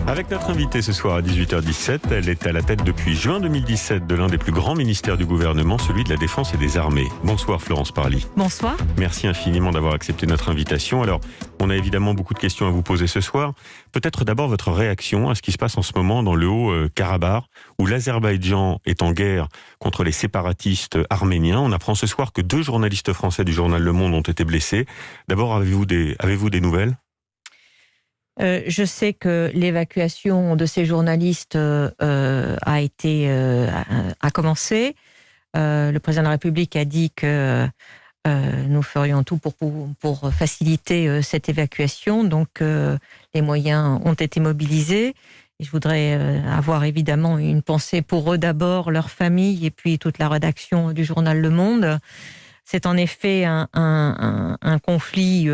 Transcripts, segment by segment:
Avec notre invitée ce soir à 18h17, elle est à la tête depuis juin 2017 de l'un des plus grands ministères du gouvernement, celui de la Défense et des Armées. Bonsoir Florence Parly. Bonsoir. Merci infiniment d'avoir accepté notre invitation. Alors, on a évidemment beaucoup de questions à vous poser ce soir. Peut-être d'abord votre réaction à ce qui se passe en ce moment dans le Haut-Karabakh, où l'Azerbaïdjan est en guerre contre les séparatistes arméniens. On apprend ce soir que 2 journalistes français du journal Le Monde ont été blessés. D'abord, avez-vous des nouvelles ? Je sais que l'évacuation de ces journalistes a commencé. Le président de la République a dit que nous ferions tout pour faciliter cette évacuation. Donc, les moyens ont été mobilisés. Et je voudrais avoir évidemment une pensée pour eux d'abord, leur famille et puis toute la rédaction du journal Le Monde. C'est en effet un conflit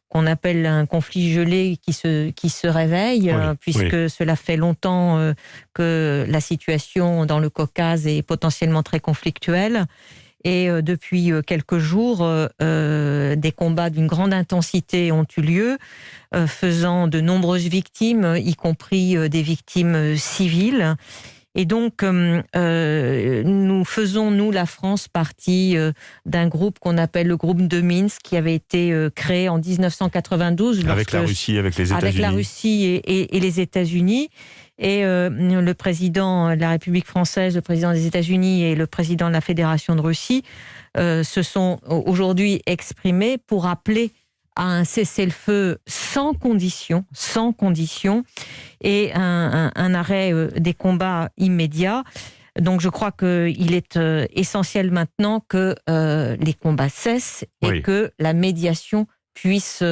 qu'on appelle un conflit gelé qui se réveille, puisque cela fait longtemps que la situation dans le Caucase est potentiellement très conflictuelle. Et depuis quelques jours, des combats d'une grande intensité ont eu lieu, faisant de nombreuses victimes, y compris des victimes civiles. Et donc, nous faisons, la France, partie d'un groupe qu'on appelle le groupe de Minsk, qui avait été créé en 1992. Avec la Russie, avec les États-Unis. Avec la Russie et les États-Unis. Et le président de la République française, le président des États-Unis et le président de la Fédération de Russie se sont aujourd'hui exprimés pour appeler à un cessez-le-feu sans condition et un arrêt des combats immédiats. Donc je crois qu'il est essentiel maintenant que les combats cessent et que la médiation puisse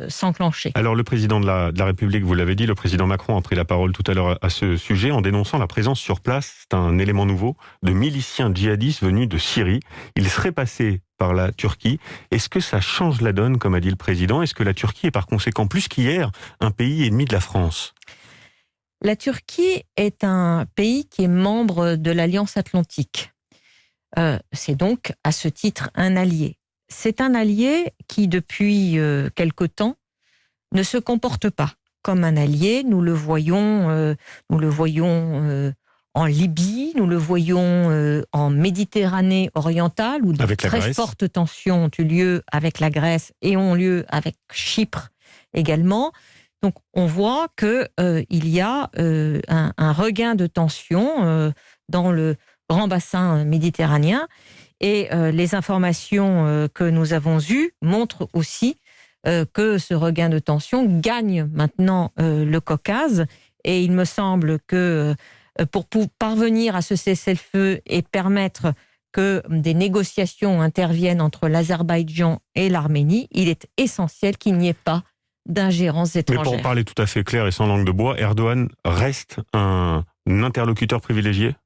s'enclencher. Alors le président de la République, vous l'avez dit, le président Macron a pris la parole tout à l'heure à ce sujet en dénonçant la présence sur place, c'est un élément nouveau, de miliciens djihadistes venus de Syrie. Ils seraient passés par la Turquie. Est-ce que ça change la donne, comme a dit le président ? Est-ce que la Turquie est par conséquent, plus qu'hier, un pays ennemi de la France ? La Turquie est un pays qui est membre de l'Alliance Atlantique. C'est donc, à ce titre, un allié. C'est un allié qui, depuis quelque temps, ne se comporte pas comme un allié. Nous le voyons en Libye, nous le voyons en Méditerranée orientale, où de très fortes tensions ont eu lieu avec la Grèce et ont lieu avec Chypre également. Donc on voit qu'il y a un regain de tension dans le grand bassin méditerranéen. Et les informations que nous avons eues montrent aussi que ce regain de tension gagne maintenant le Caucase. Et il me semble que pour parvenir à ce cessez-le-feu et permettre que des négociations interviennent entre l'Azerbaïdjan et l'Arménie, il est essentiel qu'il n'y ait pas d'ingérence étrangère. Mais pour parler tout à fait clair et sans langue de bois, Erdogan reste un interlocuteur privilégié ?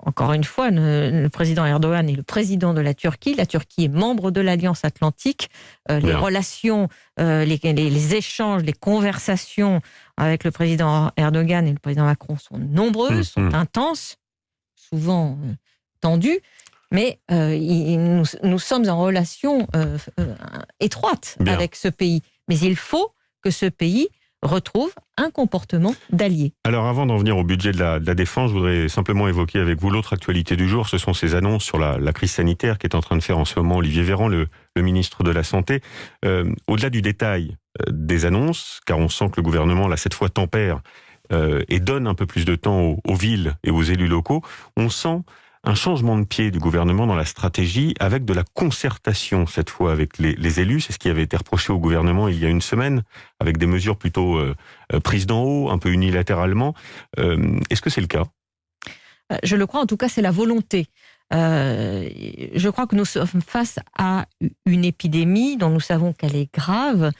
Encore une fois, le président Erdogan est le président de la Turquie. La Turquie est membre de l'Alliance Atlantique. Les relations, les échanges, les conversations avec le président Erdogan et le président Macron sont nombreuses, sont intenses, souvent tendues. Mais nous sommes en relation étroite avec ce pays. Mais il faut que ce pays retrouve un comportement d'allié. Alors avant d'en venir au budget de la défense, je voudrais simplement évoquer avec vous l'autre actualité du jour. Ce sont ces annonces sur la crise sanitaire qu'est en train de faire en ce moment Olivier Véran, le ministre de la Santé. Au-delà du détail des annonces, car on sent que le gouvernement, là, cette fois, tempère et donne un peu plus de temps aux villes et aux élus locaux, on sent un changement de pied du gouvernement dans la stratégie avec de la concertation, cette fois avec les élus. C'est ce qui avait été reproché au gouvernement il y a une semaine, avec des mesures plutôt prises d'en haut, un peu unilatéralement. Est-ce que c'est le cas ? Je le crois, en tout cas, c'est la volonté. Je crois que nous sommes face à une épidémie dont nous savons qu'elle est grave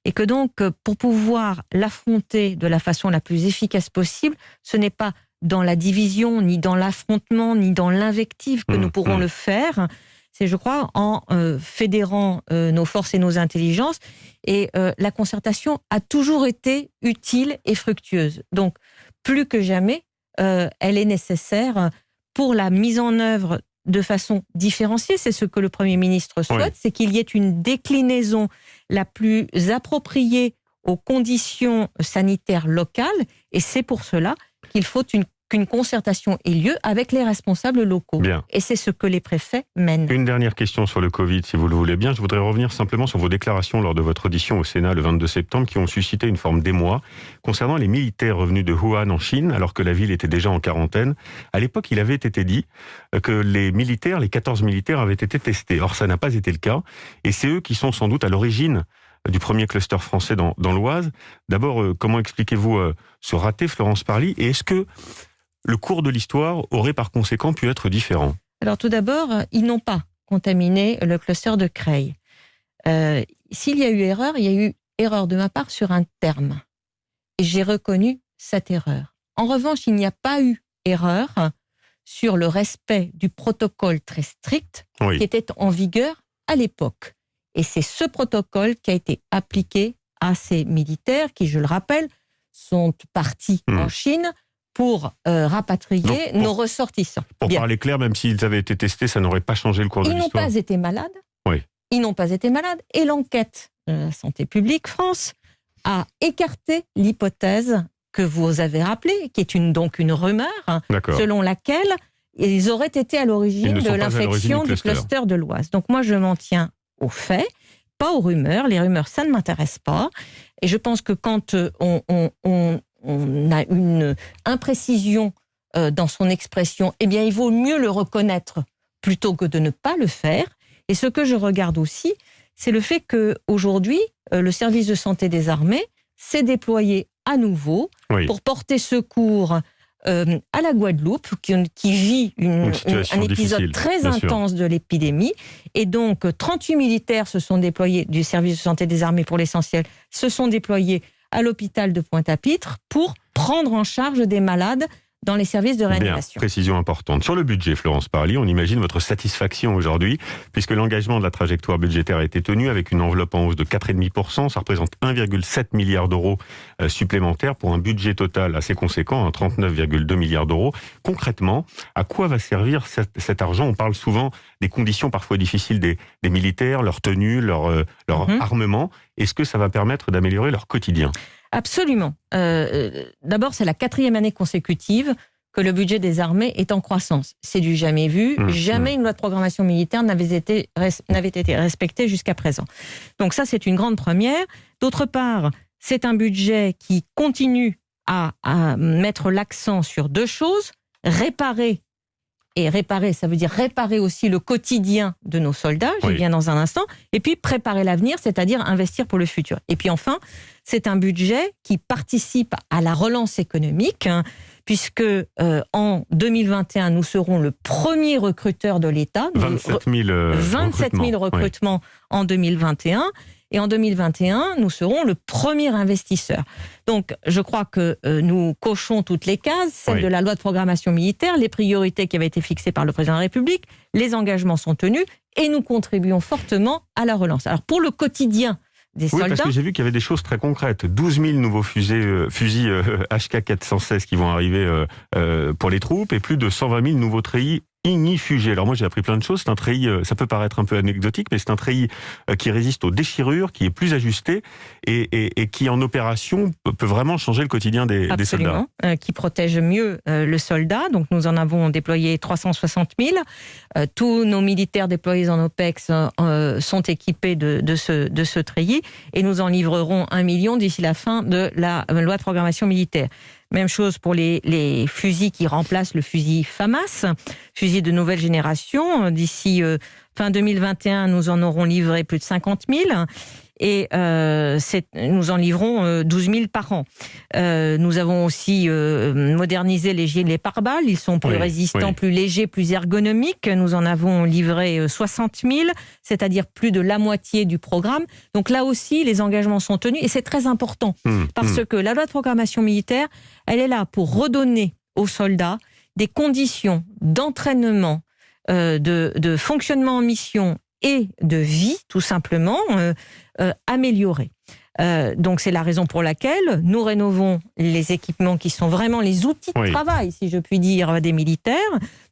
et que donc, pour pouvoir l'affronter de la façon la plus efficace possible, ce n'est pas dans la division, ni dans l'affrontement, ni dans l'invective que nous pourrons le faire. C'est, je crois, en fédérant nos forces et nos intelligences. Et la concertation a toujours été utile et fructueuse. Donc, plus que jamais, elle est nécessaire pour la mise en œuvre de façon différenciée. C'est ce que le Premier ministre souhaite, c'est qu'il y ait une déclinaison la plus appropriée aux conditions sanitaires locales, et c'est pour cela qu'il faut qu'une concertation ait lieu avec les responsables locaux. Bien. Et c'est ce que les préfets mènent. Une dernière question sur le Covid, si vous le voulez bien. Je voudrais revenir simplement sur vos déclarations lors de votre audition au Sénat le 22 septembre qui ont suscité une forme d'émoi concernant les militaires revenus de Wuhan en Chine, alors que la ville était déjà en quarantaine. À l'époque, il avait été dit que les 14 militaires avaient été testés. Or, ça n'a pas été le cas. Et c'est eux qui sont sans doute à l'origine du premier cluster français dans l'Oise. D'abord, comment expliquez-vous ce raté, Florence Parly? Et est-ce que le cours de l'histoire aurait par conséquent pu être différent? Alors tout d'abord, ils n'ont pas contaminé le cluster de Creil. S'il y a eu erreur, il y a eu erreur de ma part sur un terme. Et j'ai reconnu cette erreur. En revanche, il n'y a pas eu erreur sur le respect du protocole très strict qui était en vigueur à l'époque. Et c'est ce protocole qui a été appliqué à ces militaires qui, je le rappelle, sont partis en Chine pour rapatrier nos ressortissants. Pour parler clair, même s'ils avaient été testés, ça n'aurait pas changé le cours de l'histoire. Ils n'ont pas été malades. Oui. Ils n'ont pas été malades. Et l'enquête de la Santé publique France a écarté l'hypothèse que vous avez rappelée, qui est donc une rumeur, selon laquelle ils auraient été à l'origine de l'infection du cluster de l'Oise. Donc moi, je m'en tiens aux faits, pas aux rumeurs. Les rumeurs, ça ne m'intéresse pas. Et je pense que quand on a une imprécision dans son expression, eh bien, il vaut mieux le reconnaître plutôt que de ne pas le faire. Et ce que je regarde aussi, c'est le fait qu'aujourd'hui, le service de santé des armées s'est déployé à nouveau pour porter secours à la Guadeloupe, qui vit un épisode très intense de l'épidémie. Et donc, 38 militaires se sont déployés du service de santé des armées pour l'essentiel, se sont déployés à l'hôpital de Pointe-à-Pitre pour prendre en charge des malades dans les services de réanimation. Bien, précision importante. Sur le budget, Florence Parly, on imagine votre satisfaction aujourd'hui, puisque l'engagement de la trajectoire budgétaire a été tenu avec une enveloppe en hausse de 4,5%. Ça représente 1,7 milliard d'euros supplémentaires pour un budget total assez conséquent, 39,2 milliards d'euros. Concrètement, à quoi va servir cet argent? On parle souvent des conditions parfois difficiles des militaires, leur tenue, leur armement. Est-ce que ça va permettre d'améliorer leur quotidien? Absolument. D'abord, c'est la 4e année consécutive que le budget des armées est en croissance. C'est du jamais vu. Jamais une loi de programmation militaire n'avait été respectée jusqu'à présent. Donc ça, c'est une grande première. D'autre part, c'est un budget qui continue à mettre l'accent sur deux choses. Réparer, ça veut dire réparer aussi le quotidien de nos soldats, j'y viens dans un instant, et puis préparer l'avenir, c'est-à-dire investir pour le futur. Et puis enfin, c'est un budget qui participe à la relance économique, puisque en 2021, nous serons le premier recruteur de l'État. 27 000 recrutements en 2021. Et en 2021, nous serons le premier investisseur. Donc, je crois que nous cochons toutes les cases, celle de la loi de programmation militaire, les priorités qui avaient été fixées par le président de la République, les engagements sont tenus et nous contribuons fortement à la relance. Alors, pour le quotidien des soldats... Oui, parce que j'ai vu qu'il y avait des choses très concrètes. 12 000 nouveaux fusils HK416 qui vont arriver pour les troupes et plus de 120 000 nouveaux treillis ignifugés. Alors moi j'ai appris plein de choses, c'est un treillis, ça peut paraître un peu anecdotique, mais c'est un treillis qui résiste aux déchirures, qui est plus ajusté et qui en opération peut vraiment changer le quotidien des soldats. Qui protège mieux le soldat, donc nous en avons déployé 360 000. Tous nos militaires déployés en OPEX sont équipés de ce treillis et nous en livrerons 1 million d'ici la fin de la loi de programmation militaire. Même chose pour les fusils qui remplacent le fusil FAMAS, fusil de nouvelle génération. D'ici fin 2021, nous en aurons livré plus de 50 000 et nous en livrons 12 000 par an. Nous avons aussi modernisé les gilets pare-balles. Ils sont plus résistants, plus légers, plus ergonomiques. Nous en avons livré 60 000, c'est-à-dire plus de la moitié du programme. Donc là aussi, les engagements sont tenus et c'est très important parce que la loi de programmation militaire, elle est là pour redonner aux soldats des conditions d'entraînement, de fonctionnement en mission et de vie, tout simplement, améliorées. Donc c'est la raison pour laquelle nous rénovons les équipements qui sont vraiment les outils de travail, si je puis dire, des militaires.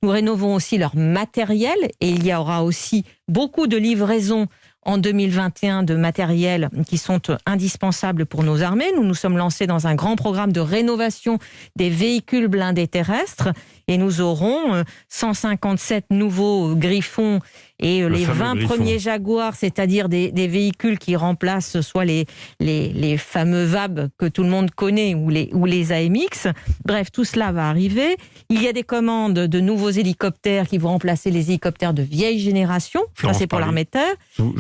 Nous rénovons aussi leur matériel et il y aura aussi beaucoup de livraisons en 2021 de matériel qui sont indispensables pour nos armées. Nous nous sommes lancés dans un grand programme de rénovation des véhicules blindés terrestres et nous aurons 157 nouveaux Griffons et les 20 premiers Jaguars, c'est-à-dire des véhicules qui remplacent soit les fameux VAB que tout le monde connaît ou les AMX. Bref, tout cela va arriver. Il y a des commandes de nouveaux hélicoptères qui vont remplacer les hélicoptères de vieille génération. Ça, c'est pour l'armée de terre.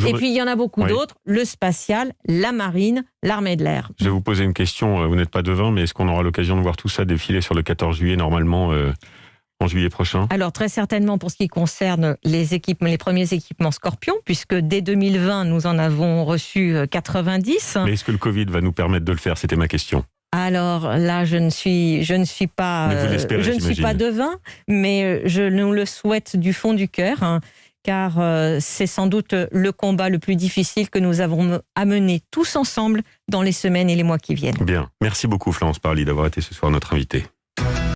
Et puis, il y en a beaucoup d'autres. Le spatial, la marine, l'armée de l'air. Je vais vous poser une question. Vous n'êtes pas devin, mais est-ce qu'on aura l'occasion de voir tout ça défiler sur le 14 juillet, normalement en juillet prochain? Alors très certainement pour ce qui concerne les premiers équipements Scorpion, puisque dès 2020, nous en avons reçu 90. Mais est-ce que le Covid va nous permettre de le faire? C'était ma question. Alors là, je ne suis pas devin, mais je nous le souhaite du fond du cœur, hein, car c'est sans doute le combat le plus difficile que nous avons à mener tous ensemble dans les semaines et les mois qui viennent. Bien. Merci beaucoup Florence Parly d'avoir été ce soir notre invitée.